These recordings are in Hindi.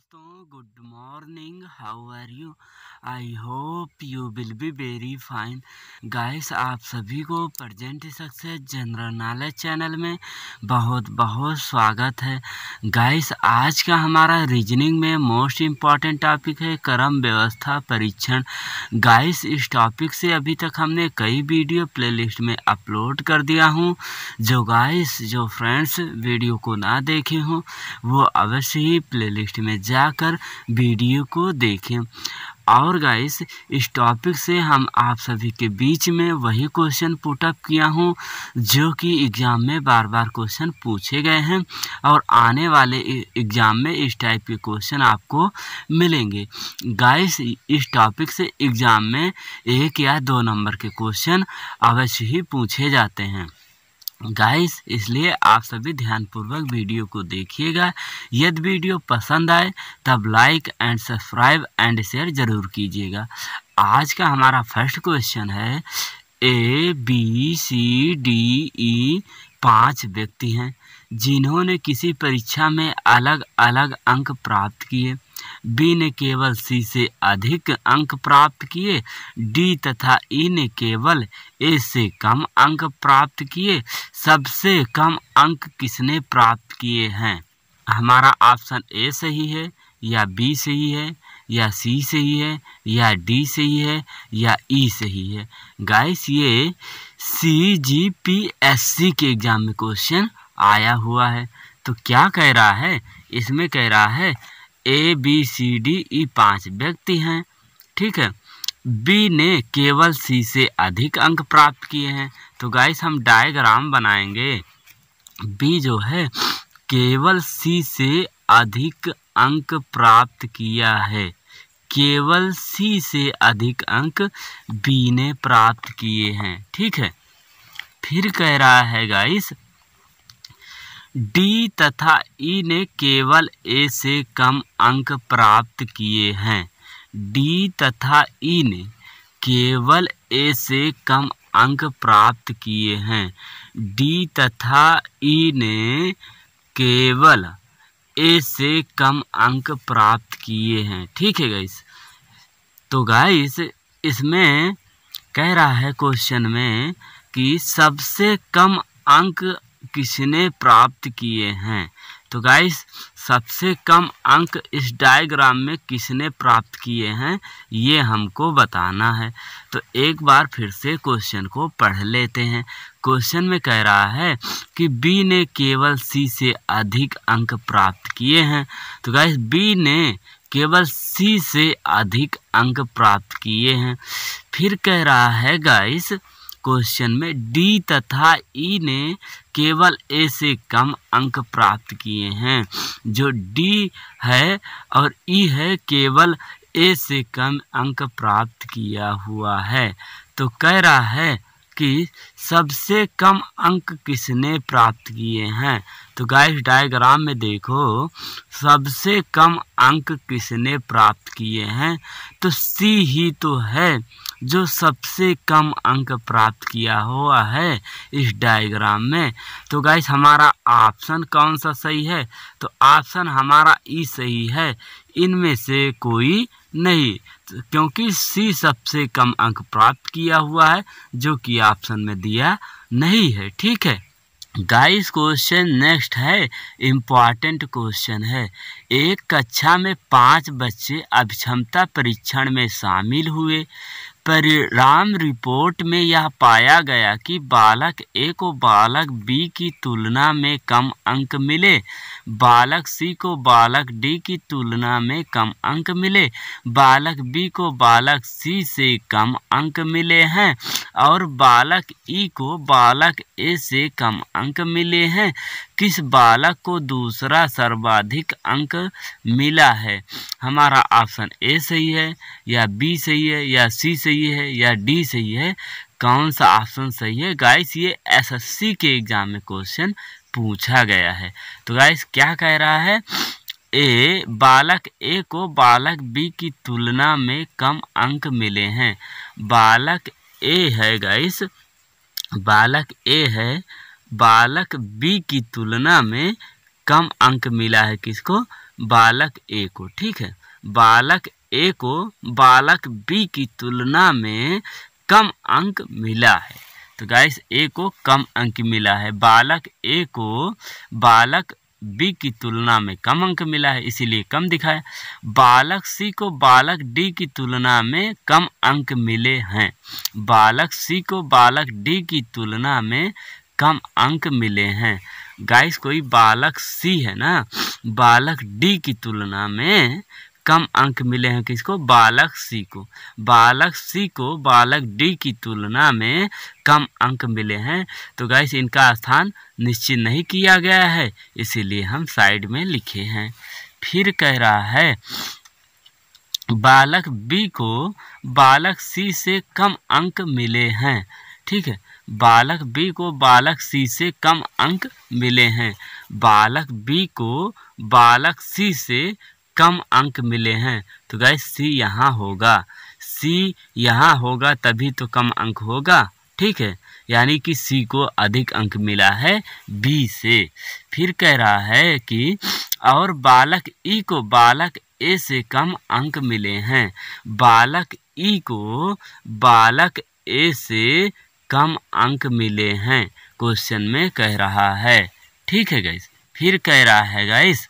दोस्तों good morning, how are you? I hope you will be very fine. Guys, आप सभी को present success general knowledge channel में बहुत बहुत स्वागत है। गाइस, आज का हमारा रीजनिंग में मोस्ट इम्पॉर्टेंट टॉपिक है क्रम व्यवस्था परीक्षण। गाइस, इस टॉपिक से अभी तक हमने कई वीडियो प्लेलिस्ट में अपलोड कर दिया हूँ। जो फ्रेंड्स वीडियो को ना देखे हों वो अवश्य ही प्लेलिस्ट में जाकर वीडियो को देखें। और गाइस, इस टॉपिक से हम आप सभी के बीच में वही क्वेश्चन पुटअप किया हूँ जो कि एग्ज़ाम में बार बार क्वेश्चन पूछे गए हैं और आने वाले एग्ज़ाम में इस टाइप के क्वेश्चन आपको मिलेंगे। गाइस, इस टॉपिक से एग्ज़ाम में 1 या 2 नंबर के क्वेश्चन अवश्य ही पूछे जाते हैं। गाइस, इसलिए आप सभी ध्यानपूर्वक वीडियो को देखिएगा। यदि वीडियो पसंद आए तब like and subscribe and share ज़रूर कीजिएगा। आज का हमारा फर्स्ट क्वेश्चन है, ABCDE 5 व्यक्ति हैं जिन्होंने किसी परीक्षा में अलग अलग अंक प्राप्त किए। बी ने केवल सी से अधिक अंक प्राप्त किए। डी तथा ई ने केवल ए से कम अंक प्राप्त किए। सबसे कम अंक किसने प्राप्त किए हैं? हमारा ऑप्शन ए सही है या बी सही है या सी सही है या डी सही है या ई सही है। गाइस, ये CGPSC के एग्जाम में क्वेश्चन आया हुआ है। तो क्या कह रहा है? इसमें कह रहा है ABCDE 5 व्यक्ति हैं, ठीक है। बी ने केवल सी से अधिक अंक प्राप्त किए हैं। तो गाइस, हम डायग्राम बनाएंगे। बी जो है केवल सी से अधिक अंक प्राप्त किया है। केवल सी से अधिक अंक बी ने प्राप्त किए हैं, ठीक है। फिर कह रहा है गाइस, डी तथा ई ने केवल ए से कम अंक प्राप्त किए हैं। डी तथा ई ने केवल ए से कम अंक प्राप्त किए हैं। डी तथा ई ने केवल ए से कम अंक प्राप्त किए हैं, ठीक है गाइस। तो गाइस, इसमें कह रहा है क्वेश्चन में कि सबसे कम अंक किसने प्राप्त किए हैं। तो गाइस, सबसे कम अंक इस डायग्राम में किसने प्राप्त किए हैं ये हमको बताना है। तो एक बार फिर से क्वेश्चन को पढ़ लेते हैं। क्वेश्चन में कह रहा है कि बी ने केवल सी से अधिक अंक प्राप्त किए हैं। तो गाइस, बी ने केवल सी से अधिक अंक प्राप्त किए हैं। फिर कह रहा है गाइस क्वेश्चन में डी तथा ई ने केवल ए से कम अंक प्राप्त किए हैं। जो डी है और ई है केवल ए से कम अंक प्राप्त किया हुआ है। तो कह रहा है कि सबसे कम अंक किसने प्राप्त किए हैं। तो गाइस, डायग्राम में देखो, सबसे कम अंक किसने प्राप्त किए हैं। तो सी ही तो है जो सबसे कम अंक प्राप्त किया हुआ है इस डायग्राम में। तो गाइस, हमारा ऑप्शन कौन सा सही है? तो ऑप्शन हमारा ई सही है। इनमें से कोई नहीं, क्योंकि सी सबसे कम अंक प्राप्त किया हुआ है जो कि ऑप्शन में दिया नहीं है, ठीक है। गाइस, क्वेश्चन नेक्स्ट है, इम्पॉर्टेंट क्वेश्चन है। एक कक्षा में 5 बच्चे अभिक्षमता परीक्षण में शामिल हुए। परिणाम रिपोर्ट में यह पाया गया कि बालक ए को बालक बी की तुलना में कम अंक मिले। बालक सी को बालक डी की तुलना में कम अंक मिले। बालक बी को बालक सी से कम अंक मिले हैं और बालक ई को बालक ए से कम अंक मिले हैं। किस बालक को दूसरा सर्वाधिक अंक मिला है? हमारा ऑप्शन ए सही है या बी सही है या सी सही है या डी सही है। कौन सा ऑप्शन सही है? गाइस, ये SSC के एग्जाम में क्वेश्चन पूछा गया है। तो गाइस, क्या कह रहा है? बालक ए को बालक बी की तुलना में कम अंक मिले हैं। बालक ए है गाइस, बालक ए है। बालक बी की तुलना में कम अंक मिला है किसको? बालक ए को, ठीक है, बालक ए को बालक बी की तुलना में कम अंक मिला है। तो गाइस ए को कम अंक मिला है, बालक ए को बालक बी की तुलना में कम अंक मिला है, इसीलिए कम दिखाया। बालक सी को बालक डी की तुलना में कम अंक मिले हैं, बालक सी को बालक डी की तुलना में कम अंक मिले हैं। गाइस कोई बालक सी है ना, बालक डी की तुलना में कम अंक मिले हैं, किसको, बालक सी को, बालक सी को बालक डी की तुलना में कम अंक मिले हैं। तो गाइस इनका स्थान निश्चित नहीं किया गया है, इसीलिए हम साइड में लिखे हैं। फिर कह रहा है बालक बी को बालक सी से कम अंक मिले हैं, ठीक है, बालक बी को बालक सी से कम अंक मिले हैं, बालक बी को बालक सी से कम अंक मिले हैं। तो गाइस सी यहाँ होगा, सी यहाँ होगा तभी तो कम अंक होगा, ठीक है, यानी कि सी को अधिक अंक मिला है बी से। फिर कह रहा है कि और बालक ई को बालक ए से कम अंक मिले हैं, बालक ई को बालक ए से कम अंक मिले हैं, क्वेश्चन में कह रहा है, ठीक है गाइस। फिर कह रहा है गाइस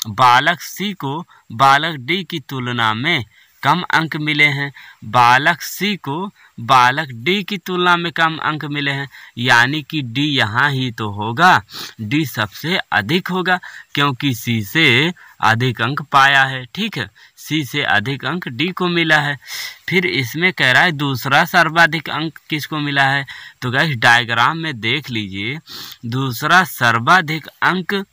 बालक सी को बालक डी की तुलना में कम अंक मिले हैं, बालक सी को बालक डी की तुलना में कम अंक मिले हैं, यानी कि डी यहाँ ही तो होगा, डी सबसे अधिक होगा क्योंकि सी से अधिक अंक पाया है, ठीक है, सी से अधिक अंक डी को मिला है। फिर इसमें कह रहा है दूसरा सर्वाधिक अंक किसको मिला है, तो गाइस डायग्राम में देख लीजिए, दूसरा सर्वाधिक अंक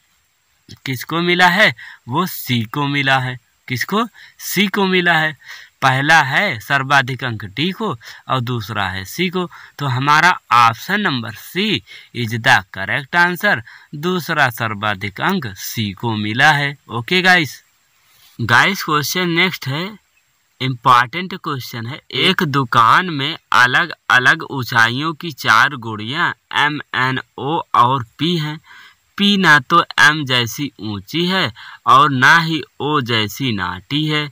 किसको मिला है, वो सी को मिला है, किसको, सी को मिला है। पहला है सर्वाधिक अंक डी को और दूसरा है सी को, तो हमारा option number C is the correct answer, दूसरा सर्वाधिक अंक सी को मिला है। Okay guys. Guys question next है, इम्पॉर्टेंट क्वेश्चन है, एक दुकान में अलग अलग ऊंचाइयों की 4 गुड़ियाँ एम एन ओ और पी हैं, पी ना तो एम जैसी ऊंची है और ना ही ओ जैसी नाटी है,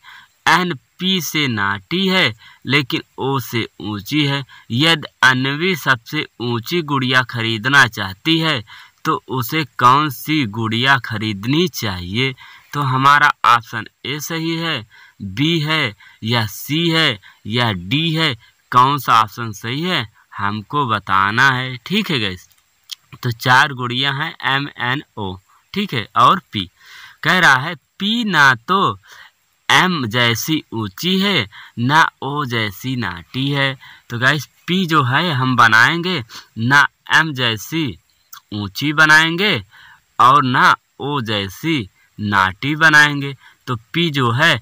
एन पी से नाटी है लेकिन ओ से ऊंची है, यदि अन्वी सबसे ऊंची गुड़िया खरीदना चाहती है तो उसे कौन सी गुड़िया खरीदनी चाहिए। तो हमारा ऑप्शन ए सही है, बी है या सी है या डी है, कौन सा ऑप्शन सही है हमको बताना है, ठीक है गाइस। तो 4 गुड़ियाँ हैं एम एन ओ, ठीक है, और पी। कह रहा है पी ना तो एम जैसी ऊंची है ना ओ जैसी नाटी है। तो गाइस पी जो है हम बनाएंगे ना एम जैसी ऊंची बनाएंगे और ना ओ जैसी नाटी बनाएंगे। तो पी जो है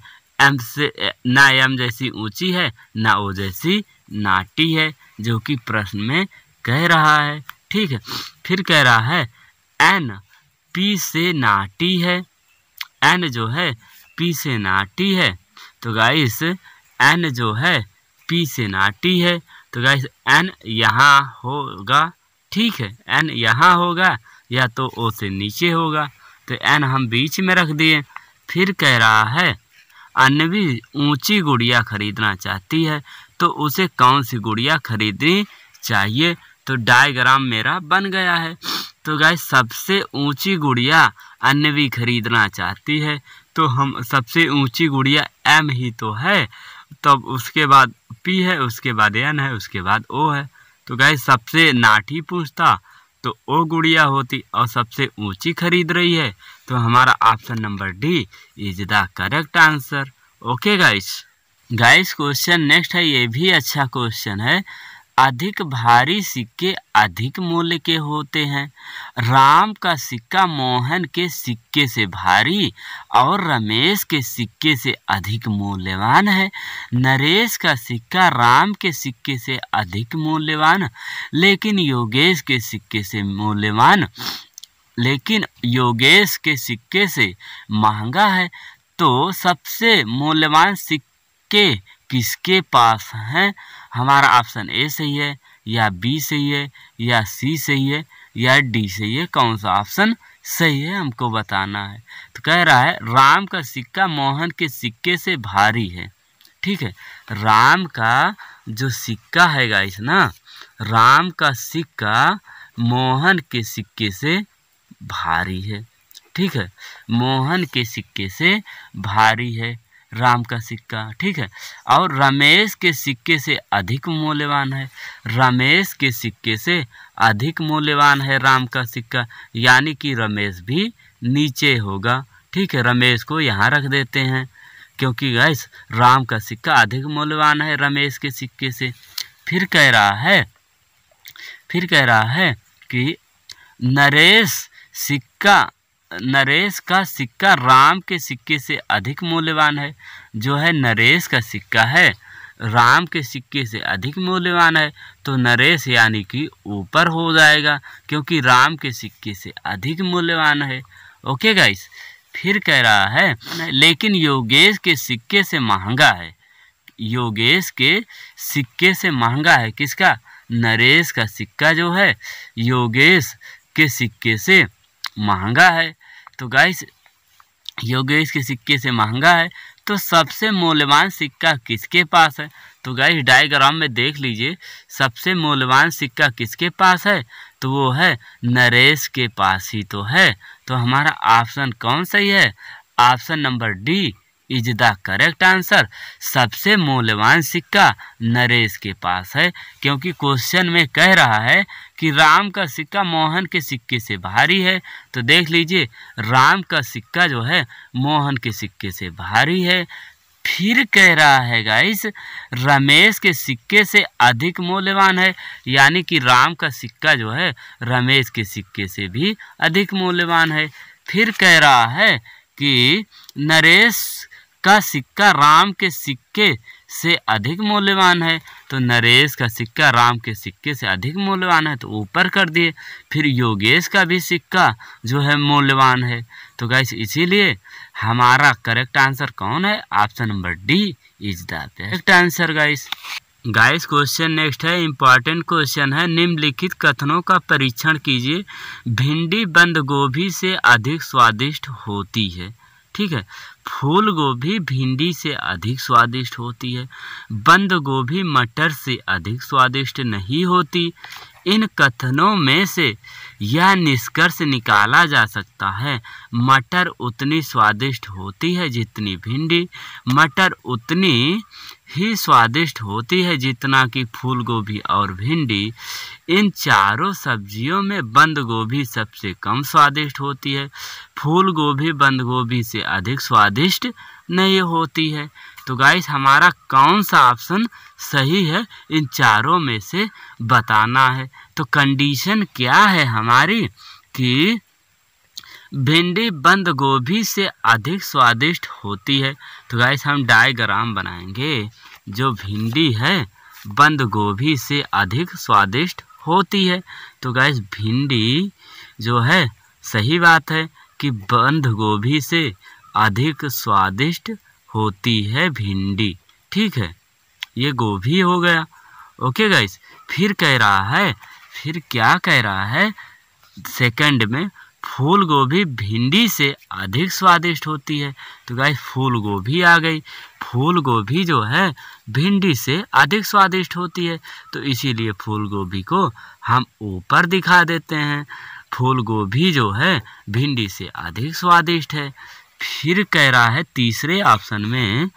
एम से ना एम जैसी ऊंची है ना ओ जैसी नाटी है, जो कि प्रश्न में कह रहा है, ठीक है। फिर कह रहा है एन पी से नाटी है, एन जो है पी से नाटी है। तो गाइस एन जो है पी से नाटी है, तो गाइस एन यहाँ होगा, ठीक है, एन यहाँ होगा या तो ओ से नीचे होगा, तो एन हम बीच में रख दिए। फिर कह रहा है अन्वी ऊंची गुड़िया खरीदना चाहती है तो उसे कौन सी गुड़िया खरीदनी चाहिए। तो डायग्राम मेरा बन गया है। तो गाइस सबसे ऊंची गुड़िया अन्वी खरीदना चाहती है, तो हम सबसे ऊंची गुड़िया एम ही तो है, तब उसके बाद पी है, उसके बाद एन है, उसके बाद ओ है। तो गाइस सबसे नाटी पूछता तो ओ गुड़िया होती और सबसे ऊंची खरीद रही है, तो हमारा option number D is the correct answer. Okay guys. Guys question next है, ये भी अच्छा क्वेश्चन है। अधिक भारी सिक्के अधिक मूल्य के होते हैं। राम का सिक्का मोहन के सिक्के से भारी और रमेश के सिक्के से अधिक मूल्यवान है। नरेश का सिक्का राम के सिक्के से अधिक मूल्यवान लेकिन योगेश के सिक्के से महंगा है। तो सबसे मूल्यवान सिक्के किसके पास हैं। हमारा ऑप्शन ए सही है या बी सही है या सी सही है या डी सही है, कौन सा ऑप्शन सही है हमको बताना है। तो कह रहा है राम का सिक्का मोहन के सिक्के से भारी है। ठीक है, राम का जो सिक्का है गाइस ना, राम का सिक्का मोहन के सिक्के से भारी है। ठीक है, मोहन के सिक्के से भारी है राम का सिक्का। ठीक है, और रमेश के सिक्के से अधिक मूल्यवान है। रमेश के सिक्के से अधिक मूल्यवान है राम का सिक्का, यानी कि रमेश भी नीचे होगा। ठीक है, रमेश को यहाँ रख देते हैं क्योंकि गाइस राम का सिक्का अधिक मूल्यवान है रमेश के सिक्के से। फिर कह रहा है कि नरेश का सिक्का राम के सिक्के से अधिक मूल्यवान है। जो है नरेश का सिक्का है राम के सिक्के से अधिक मूल्यवान है, तो नरेश यानी कि ऊपर हो जाएगा क्योंकि राम के सिक्के से अधिक मूल्यवान है। ओके गाइस, फिर कह रहा है लेकिन योगेश के सिक्के से महंगा है। योगेश के सिक्के से महंगा है किसका? नरेश का सिक्का जो है योगेश के सिक्के से महंगा है। तो गाइस योगेश के सिक्के से महंगा है, तो सबसे मूल्यवान सिक्का किसके पास है? तो गाइस डायग्राम में देख लीजिए, सबसे मूल्यवान सिक्का किसके पास है? तो वो है नरेश के पास ही तो है। तो हमारा ऑप्शन कौन सही है? Option number D is the correct answer. सबसे मूल्यवान सिक्का नरेश के पास है, क्योंकि क्वेश्चन में कह रहा है कि राम का सिक्का मोहन के सिक्के से भारी है। तो देख लीजिए राम का सिक्का जो है मोहन के सिक्के से भारी है। फिर कह रहा है गाइस रमेश के सिक्के से अधिक मूल्यवान है, यानी कि राम का सिक्का जो है रमेश के सिक्के से भी अधिक मूल्यवान है। फिर कह रहा है कि नरेश का सिक्का राम के सिक्के से अधिक मूल्यवान है, तो नरेश का सिक्का राम के सिक्के से अधिक मूल्यवान है, तो ऊपर कर दिए। फिर योगेश का भी सिक्का जो है मूल्यवान है। तो गाइस इसीलिए हमारा करेक्ट आंसर कौन है? Option number D is the correct answer guys. Question next है, इंपॉर्टेंट क्वेश्चन है। निम्नलिखित कथनों का परीक्षण कीजिए। भिंडी बंद गोभी से अधिक स्वादिष्ट होती है। ठीक है, फूल गोभी भिंडी से अधिक स्वादिष्ट होती है। बंद गोभी मटर से अधिक स्वादिष्ट नहीं होती। इन कथनों में से यह निष्कर्ष निकाला जा सकता है मटर उतनी स्वादिष्ट होती है जितनी भिंडी, मटर उतनी ही स्वादिष्ट होती है जितना कि फूल गोभी और भिंडी। इन चारों सब्जियों में बंद गोभी सबसे कम स्वादिष्ट होती है। फूल गोभी बंद गोभी से अधिक स्वादिष्ट नहीं होती है। तो गाइस हमारा कौन सा ऑप्शन सही है इन चारों में से बताना है। तो कंडीशन क्या है हमारी कि भिंडी बंद गोभी से अधिक स्वादिष्ट होती है। तो गाइस हम डायग्राम बनाएंगे। जो भिंडी है बंद गोभी से अधिक स्वादिष्ट होती है। तो गाइस भिंडी जो है सही बात है कि बंद गोभी से अधिक स्वादिष्ट होती है भिंडी। ठीक है, ये गोभी हो गया। ओके गाइस, फिर क्या कह रहा है सेकंड में, फूल गोभी भिंडी से अधिक स्वादिष्ट होती है। तो गाइस फूल गोभी आ गई। फूल गोभी जो है भिंडी से अधिक स्वादिष्ट होती है, तो इसीलिए फूल गोभी को हम ऊपर दिखा देते हैं। फूल गोभी जो है भिंडी से अधिक स्वादिष्ट है। फिर कह रहा है तीसरे ऑप्शन में,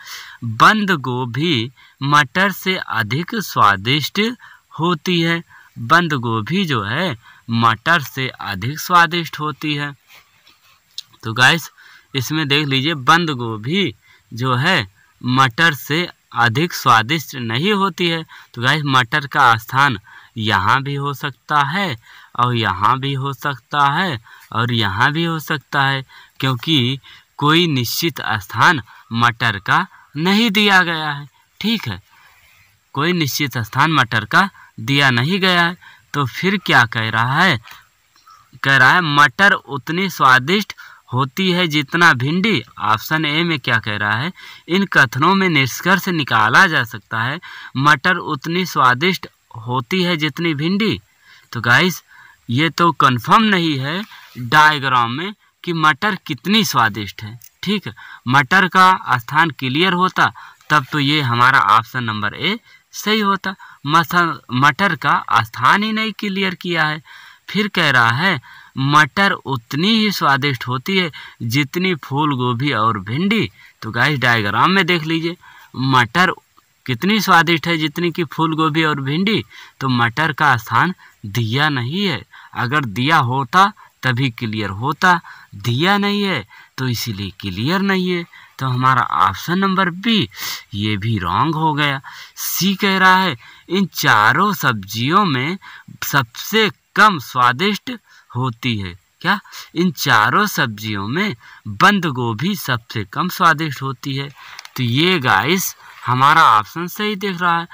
बंद गोभी मटर से अधिक स्वादिष्ट होती है। बंद गोभी जो है मटर से अधिक स्वादिष्ट होती है। तो गाइस इसमें देख लीजिए बंद गोभी जो है मटर से अधिक स्वादिष्ट नहीं होती है। तो गाइस मटर का स्थान यहाँ भी हो सकता है और यहाँ भी हो सकता है और यहाँ भी हो सकता है, क्योंकि कोई निश्चित स्थान मटर का नहीं दिया गया है। ठीक है, कोई निश्चित स्थान मटर का दिया नहीं गया है। तो फिर क्या कह रहा है? कह रहा है मटर उतनी स्वादिष्ट होती है जितना भिंडी। ऑप्शन ए में क्या कह रहा है? इन कथनों में निष्कर्ष निकाला जा सकता है मटर उतनी स्वादिष्ट होती है जितनी भिंडी। तो गाइस ये तो कंफर्म नहीं है, डायग्राम में कि मटर कितनी स्वादिष्ट है। ठीक है, मटर का स्थान क्लियर होता तब तो ये हमारा ऑप्शन नंबर ए सही होता। मटर का स्थान ही नहीं क्लियर किया है। फिर कह रहा है मटर उतनी ही स्वादिष्ट होती है जितनी फूल गोभी और भिंडी। तो गाइस डायग्राम में देख लीजिए, मटर कितनी स्वादिष्ट है जितनी कि फूल गोभी और भिंडी। तो मटर का स्थान दिया नहीं है, अगर दिया होता तभी क्लियर होता, दिया नहीं है तो इसीलिए क्लियर नहीं है। तो हमारा ऑप्शन नंबर बी ये भी रॉन्ग हो गया। सी कह रहा है इन चारों सब्जियों में सबसे कम स्वादिष्ट होती है। क्या? इन चारों सब्जियों में बंद गोभी सबसे कम स्वादिष्ट होती है। तो ये गाइस हमारा ऑप्शन सही दिख रहा है।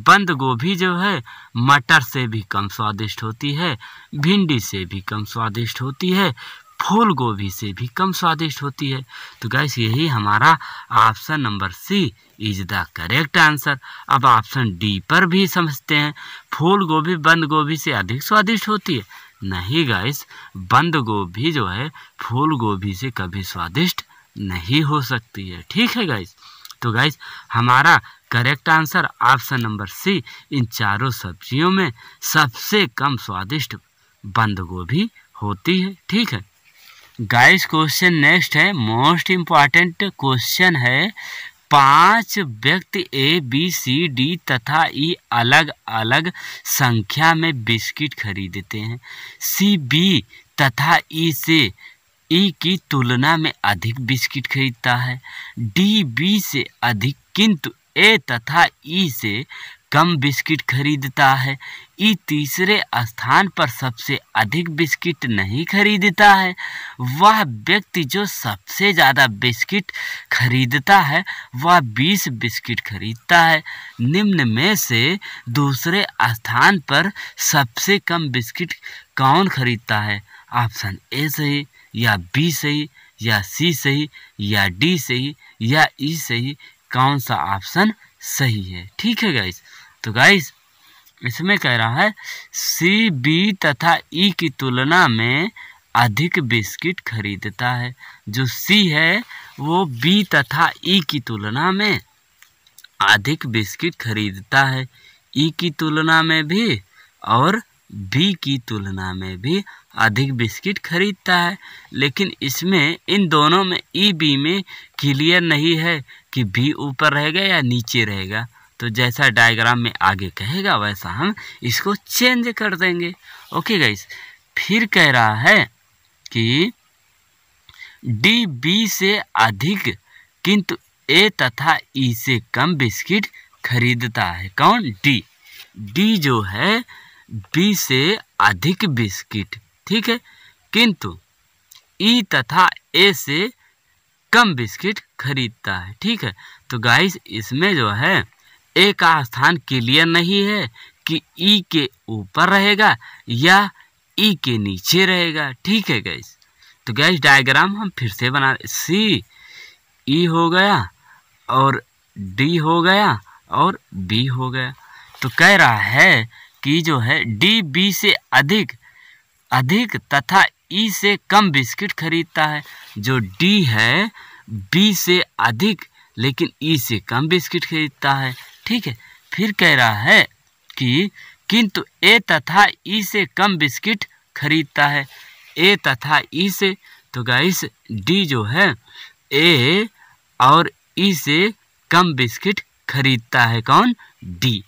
बंद गोभी जो है मटर से भी कम स्वादिष्ट होती है, भिंडी से भी कम स्वादिष्ट होती है, फूल गोभी से भी कम स्वादिष्ट होती है। तो गाइस यही हमारा option number C is the correct answer. अब ऑप्शन डी पर भी समझते हैं। फूल गोभी बंद गोभी से अधिक स्वादिष्ट होती है? नहीं गाइस, बंद गोभी जो है फूल गोभी से कभी स्वादिष्ट नहीं हो सकती है। ठीक है गाइस, तो गाइस हमारा correct answer option number C, इन चारों सब्जियों में सबसे कम स्वादिष्ट बंद गोभी होती है। ठीक है गाइस, क्वेश्चन नेक्स्ट है, मोस्ट इम्पॉर्टेंट क्वेश्चन है। 5 व्यक्ति ए बी सी डी तथा ई अलग अलग संख्या में बिस्किट खरीदते हैं। सी बी तथा ई से ई की तुलना में अधिक बिस्किट खरीदता है। डी बी से अधिक किंतु ए तथा ई से कम बिस्किट खरीदता है। ई तीसरे स्थान पर सबसे अधिक बिस्किट नहीं खरीदता है। वह व्यक्ति जो सबसे ज़्यादा बिस्किट खरीदता है वह 20 बिस्किट खरीदता है। निम्न में से दूसरे स्थान पर सबसे कम बिस्किट कौन खरीदता है? ऑप्शन ए सही, या बी सही, या सी सही, या डी सही, या ई सही? कौन सा ऑप्शन सही है? ठीक है गाइस, तो गाइस इसमें कह रहा है सी बी तथा ई की तुलना में अधिक बिस्किट खरीदता है। जो सी है वो बी तथा ई की तुलना में अधिक बिस्किट खरीदता है। ई की तुलना में भी और बी की तुलना में भी अधिक बिस्किट खरीदता है। लेकिन इसमें इन दोनों में ई बी में क्लियर नहीं है कि बी ऊपर रहेगा या नीचे रहेगा। तो जैसा डायग्राम में आगे कहेगा वैसा हम इसको चेंज कर देंगे। ओके गाइस, फिर कह रहा है कि डी बी से अधिक किंतु ए तथा ई से कम बिस्किट खरीदता है। कौन? डी। डी जो है बी से अधिक बिस्किट, ठीक है, किंतु ई तथा ए से कम बिस्किट खरीदता है। ठीक है, तो गाइस इसमें जो है ए का स्थान क्लियर नहीं है कि ई के ऊपर रहेगा या ई के नीचे रहेगा। ठीक है गाइस, तो गाइस डायग्राम हम फिर से बना, सी ई हो गया और डी हो गया और बी हो गया। तो कह रहा है कि जो है डी बी से अधिक तथा ई से कम बिस्किट खरीदता है। जो डी है बी से अधिक लेकिन ई से कम बिस्किट खरीदता है। ठीक है, फिर कह रहा है कि किंतु ए तथा ई से कम बिस्किट खरीदता है। ए तथा ई से, तो गाइस डी जो है ए और ई से कम बिस्किट खरीदता है। कौन? डी।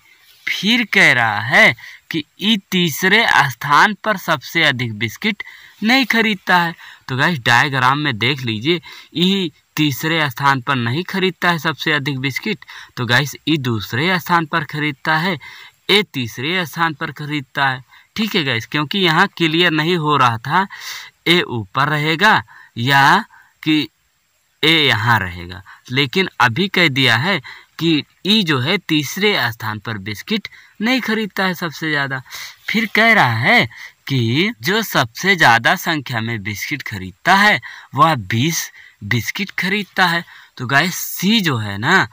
फिर कह रहा है कि ई तीसरे स्थान पर सबसे अधिक बिस्किट नहीं खरीदता है। तो गाइस डायग्राम में देख लीजिए, ई तीसरे स्थान पर नहीं खरीदता है सबसे अधिक बिस्किट, तो गाइस ई दूसरे स्थान पर खरीदता है, ए तीसरे स्थान पर खरीदता है। ठीक है गाइस, क्योंकि यहाँ क्लियर नहीं हो रहा था ए ऊपर रहेगा या कि ए यहाँ रहेगा, लेकिन अभी कह दिया है कि ई जो है तीसरे स्थान पर बिस्किट नहीं खरीदता है सबसे ज़्यादा। फिर कह रहा है कि जो सबसे ज़्यादा संख्या में बिस्किट खरीदता है वह 20 बिस्किट खरीदता है। तो गाइस सी जो है ना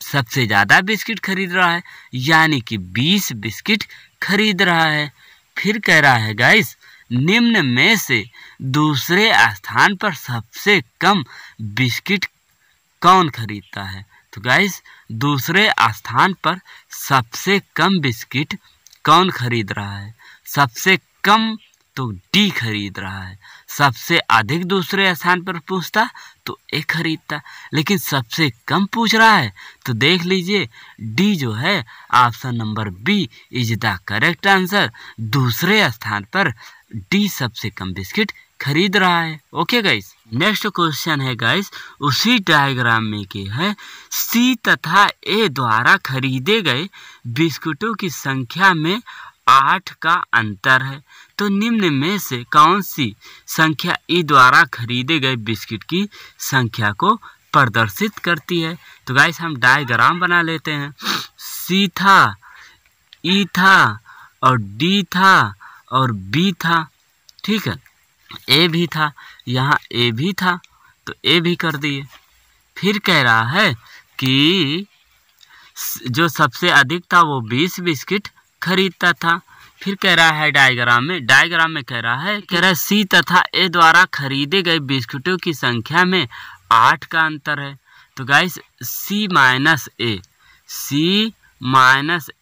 सबसे ज़्यादा बिस्किट खरीद रहा है, यानी कि 20 बिस्किट खरीद रहा है। फिर कह रहा है गाइस निम्न में से दूसरे स्थान पर सबसे कम बिस्किट कौन खरीदता है? तो गाइस दूसरे स्थान पर सबसे कम बिस्किट कौन खरीद रहा है? सबसे कम तो डी खरीद रहा है। सबसे अधिक दूसरे स्थान पर पूछता तो ए खरीदता, लेकिन सबसे कम पूछ रहा है तो देख लीजिए डी जो है option number B is the correct answer. दूसरे स्थान पर डी सबसे कम बिस्किट खरीद रहा है। ओके गाइस, नेक्स्ट क्वेश्चन है गाइस उसी डायग्राम में के है सी तथा ए द्वारा खरीदे गए बिस्कुटों की संख्या में 8 का अंतर है, तो निम्न में से कौन सी संख्या ई द्वारा खरीदे गए बिस्किट की संख्या को प्रदर्शित करती है? तो गाइस हम डायग्राम बना लेते हैं। सी था, ई था और डी था और बी था, ठीक है। ए भी था, यहाँ ए भी था तो ए भी कर दिए। फिर कह रहा है कि जो सबसे अधिक था वो 20 बिस्किट खरीदता था। फिर कह रहा है डायग्राम में कह रहा है सी तथा ए द्वारा खरीदे गए बिस्कुटों की संख्या में 8 का अंतर है। तो गाइस सी माइनस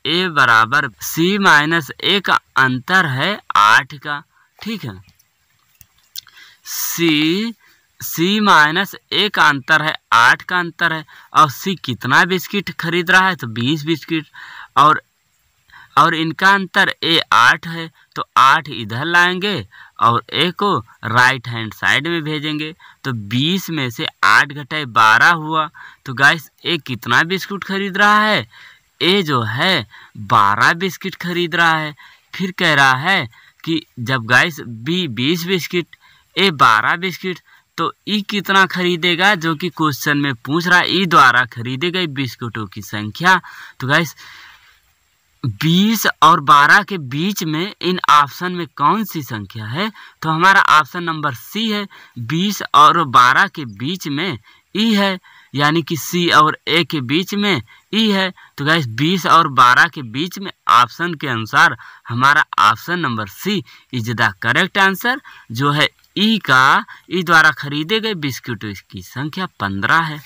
ए बराबर सी माइनस ए का अंतर है 8 का, ठीक है। सी माइनस ए का अंतर है 8 का अंतर है और सी कितना बिस्किट खरीद रहा है? तो 20 बिस्किट और इनका अंतर ए 8 है तो 8 इधर लाएंगे और ए को राइट हैंड साइड में भेजेंगे तो 20 में से 8 घटाए 12 हुआ। तो गाइस ए कितना बिस्कुट खरीद रहा है? ए जो है 12 बिस्किट खरीद रहा है। फिर कह रहा है कि जब गाइस बी 20 बिस्किट ए 12 बिस्किट तो ई कितना खरीदेगा? जो कि क्वेश्चन में पूछ रहा है ई द्वारा खरीदे गए बिस्कुटों की संख्या। तो गाइस 20 और 12 के बीच में इन ऑप्शन में कौन सी संख्या है? तो हमारा ऑप्शन नंबर सी है। 20 और 12 के बीच में ई है, यानी कि सी और ए के बीच में ई है। तो गाइस 20 और 12 के बीच में ऑप्शन के अनुसार हमारा option number C is the correct answer, जो है ई द्वारा खरीदे गए बिस्कुटों की संख्या 15 है।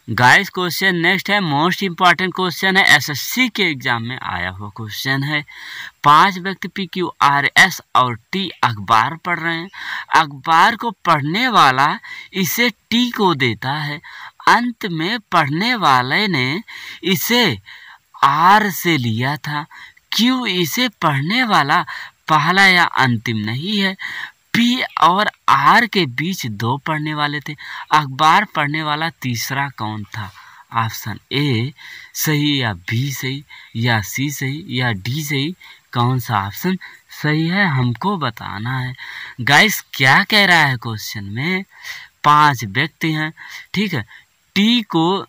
गाइस क्वेश्चन नेक्स्ट है, मोस्ट इंपॉर्टेंट क्वेश्चन है, एसएससी के एग्जाम में आया हुआ क्वेश्चन है। 5 व्यक्ति PQRS और T अखबार पढ़ रहे हैं। अखबार को पढ़ने वाला इसे T को देता है। अंत में पढ़ने वाले ने इसे R से लिया था। क्यों इसे पढ़ने वाला पहला या अंतिम नहीं है? P और R के बीच 2 पढ़ने वाले थे। अखबार पढ़ने वाला तीसरा कौन था? ऑप्शन ए सही या बी सही या सी सही या डी सही? कौन सा ऑप्शन सही है हमको बताना है। गाइस क्या कह रहा है क्वेश्चन में? 5 व्यक्ति हैं, ठीक है। टी को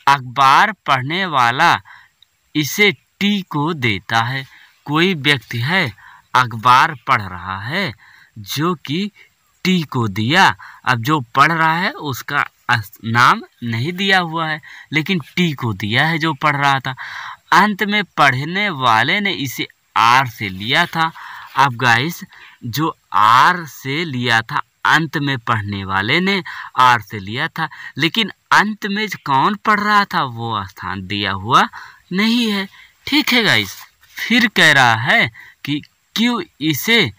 अखबार पढ़ने वाला इसे टी को देता है। कोई व्यक्ति है अखबार पढ़ रहा है जो कि टी को दिया। अब जो पढ़ रहा है उसका नाम नहीं दिया हुआ है, लेकिन टी को दिया है जो पढ़ रहा था। अंत में पढ़ने वाले ने इसे आर से लिया था। अब गाइस जो आर से लिया था, अंत में पढ़ने वाले ने आर से लिया था, लेकिन अंत में कौन पढ़ रहा था वो स्थान दिया हुआ नहीं है, ठीक है गाइस। फिर कह रहा है कि क्यों इसे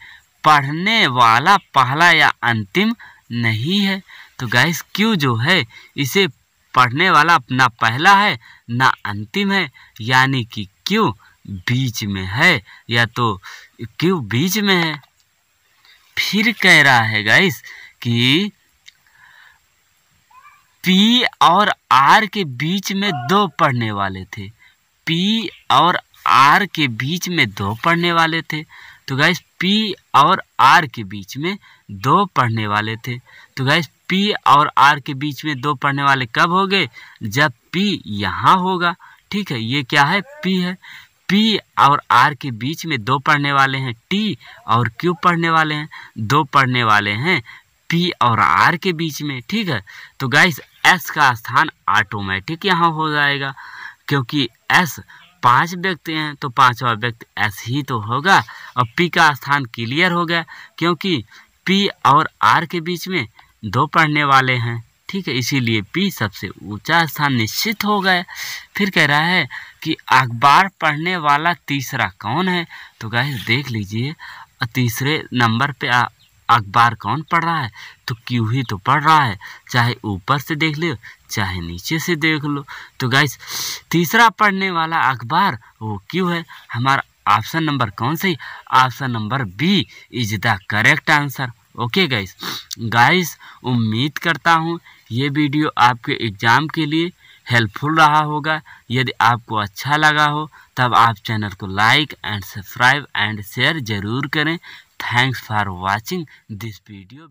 पढ़ने वाला पहला या अंतिम नहीं है? तो गाइस क्यों जो है इसे पढ़ने वाला ना पहला है ना अंतिम है, यानी कि क्यों बीच में है, या तो क्यों बीच में है। फिर कह रहा है गाइस कि पी और आर के बीच में 2 पढ़ने वाले थे। पी और आर के बीच में 2 पढ़ने वाले थे। तो गाइस पी और आर के बीच में 2 पढ़ने वाले थे। तो गाइस पी और आर के बीच में 2 पढ़ने वाले कब हो गए? जब पी यहाँ होगा, ठीक है। ये क्या है? पी है। पी और आर के बीच में 2 पढ़ने वाले हैं टी, और क्यों पढ़ने वाले हैं? 2 पढ़ने वाले हैं पी और आर के बीच में, ठीक है। तो गाइस एस का स्थान ऑटोमेटिक यहाँ हो जाएगा, क्योंकि एस 5 व्यक्ति हैं तो 5वां व्यक्ति एस ही तो होगा। और पी का स्थान क्लियर हो गया क्योंकि पी और आर के बीच में 2 पढ़ने वाले हैं, ठीक है, इसीलिए पी सबसे ऊंचा स्थान निश्चित हो गया। फिर कह रहा है कि अखबार पढ़ने वाला तीसरा कौन है, तो गाइस देख लीजिए तीसरे नंबर पे अखबार कौन पढ़ रहा है, तो क्यू ही तो पढ़ रहा है, चाहे ऊपर से देख लो चाहे नीचे से देख लो। तो गाइस तीसरा पढ़ने वाला अखबार वो क्यू है। हमारा ऑप्शन नंबर कौन सही, option number B is the correct answer. Okay guys उम्मीद करता हूँ ये वीडियो आपके एग्ज़ाम के लिए हेल्पफुल रहा होगा। यदि आपको अच्छा लगा हो तब आप चैनल को like and subscribe and share ज़रूर करें। Thanks for watching this video.